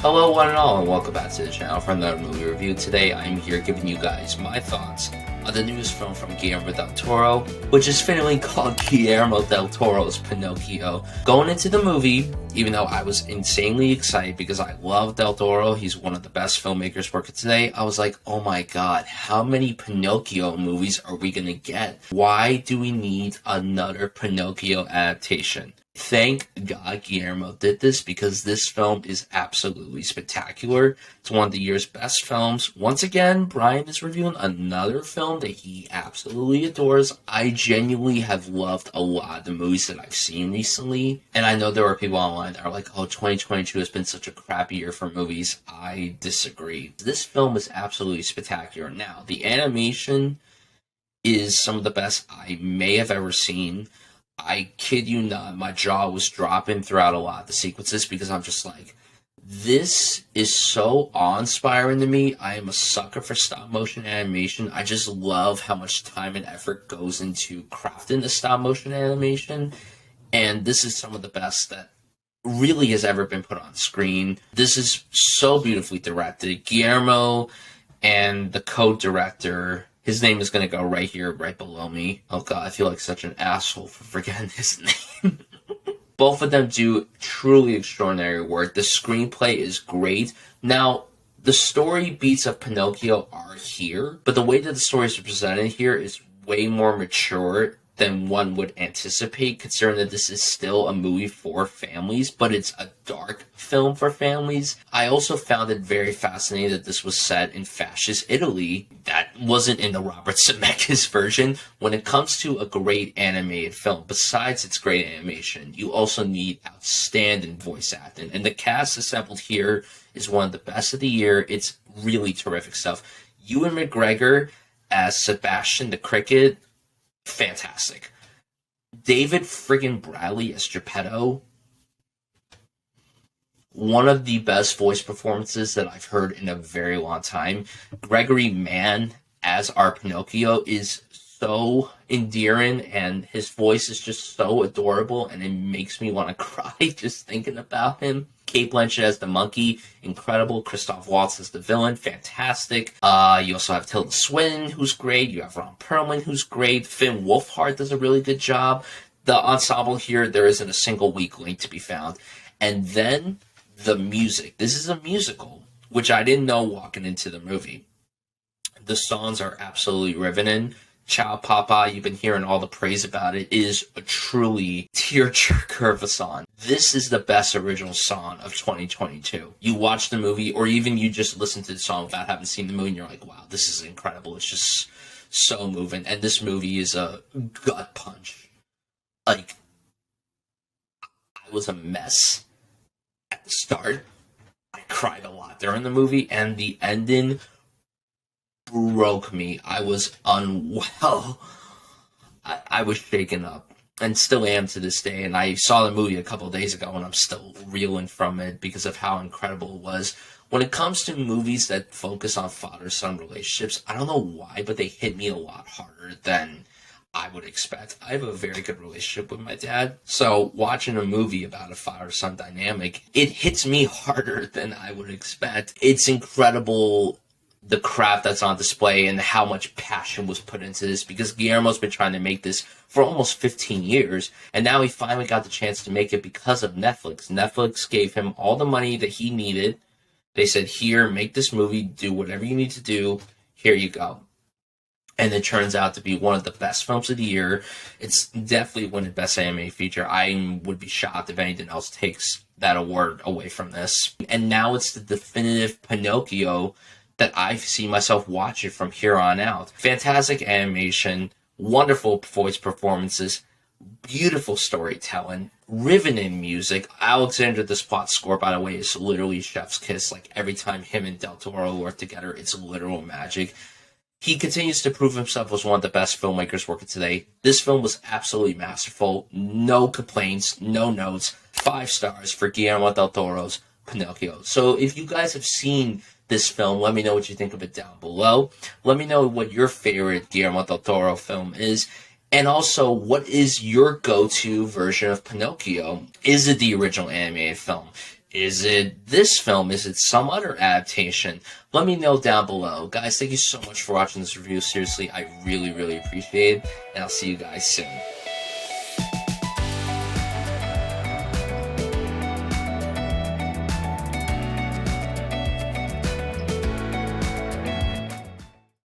Hello one and all, and welcome back to the channel for another movie review. Today I'm here giving you guys my thoughts on the newest film from Guillermo del Toro, which is fittingly called Guillermo del Toro's Pinocchio. Going into the movie, even though I was insanely excited because I love Del Toro, he's one of the best filmmakers working today, I was like, oh my god, how many Pinocchio movies are we gonna get? Why do we need another Pinocchio adaptation? Thank God Guillermo did this, because this film is absolutely spectacular. It's one of the year's best films. Once again, Bryan is reviewing another film that he absolutely adores. I genuinely have loved a lot of the movies that I've seen recently, and I know there are people online that are like, oh, 2022 has been such a crappy year for movies. I disagree. This film is absolutely spectacular. Now, the animation is some of the best I may have ever seen. I kid you not, my jaw was dropping throughout a lot of the sequences because I'm just like, this is so awe-inspiring to me. I am a sucker for stop-motion animation. I just love how much time and effort goes into crafting the stop-motion animation, and this is some of the best that really has ever been put on screen. This is so beautifully directed. Guillermo and the co-director, his name is going to go right here, right below me. Oh god, I feel like such an asshole for forgetting his name. Both of them do truly extraordinary work. The screenplay is great. Now, the story beats of Pinocchio are here, but the way that the stories are presented here is way more mature than one would anticipate, considering that this is still a movie for families, but it's a dark film for families. I also found it very fascinating that this was set in fascist Italy. That wasn't in the Robert Zemeckis version. When it comes to a great animated film, besides its great animation, you also need outstanding voice acting, and the cast assembled here is one of the best of the year. It's really terrific stuff. Ewan McGregor as Sebastian the Cricket, fantastic. David friggin' Bradley as Geppetto, one of the best voice performances that I've heard in a very long time. Gregory Mann as our Pinocchio is so endearing, and his voice is just so adorable, and it makes me want to cry just thinking about him. Kate Blanchett as the monkey, incredible. Christoph Waltz as the villain, fantastic. You also have Tilda Swinton, who's great. You have Ron Perlman, who's great. Finn Wolfhard does a really good job. The ensemble here, there isn't a single weak link to be found. And then the music. This is a musical, which I didn't know walking into the movie. The songs are absolutely riveting. Ciao Papa, you've been hearing all the praise about it, is a truly tearjerker of a song. This is the best original song of 2022. You watch the movie, or even you just listen to the song without having seen the movie, and you're like, wow, this is incredible. It's just so moving. And this movie is a gut punch. Like, I was a mess at the start. I cried a lot during the movie, and the ending broke me. I was unwell. I was shaken up, and still am to this day. And I saw the movie a couple of days ago, and I'm still reeling from it because of how incredible it was. When it comes to movies that focus on father-son relationships, I don't know why, but they hit me a lot harder than I would expect. I have a very good relationship with my dad, so watching a movie about a father-son dynamic, it hits me harder than I would expect. It's incredible, the craft that's on display and how much passion was put into this, because Guillermo's been trying to make this for almost 15 years, and now he finally got the chance to make it because of Netflix. Netflix gave him all the money that he needed. They said, here, make this movie, do whatever you need to do, here you go. And it turns out to be one of the best films of the year. It's definitely winning Best Animated Feature. I would be shocked if anything else takes that award away from this. And now it's the definitive Pinocchio that I see myself watching from here on out. Fantastic animation, wonderful voice performances, beautiful storytelling, riveting music. Alexander Desplat's score, by the way, is literally chef's kiss. Like, every time him and Del Toro work together, it's literal magic. He continues to prove himself as one of the best filmmakers working today. This film was absolutely masterful. No complaints, no notes. 5 stars for Guillermo del Toro's Pinocchio. So if you guys have seen this film, let me know what you think of it down below. Let me know what your favorite Guillermo del Toro film is. And also, what is your go-to version of Pinocchio? Is it the original animated film? Is it this film? Is it some other adaptation? Let me know down below. Guys, thank you so much for watching this review. Seriously, I really, really appreciate it. And I'll see you guys soon.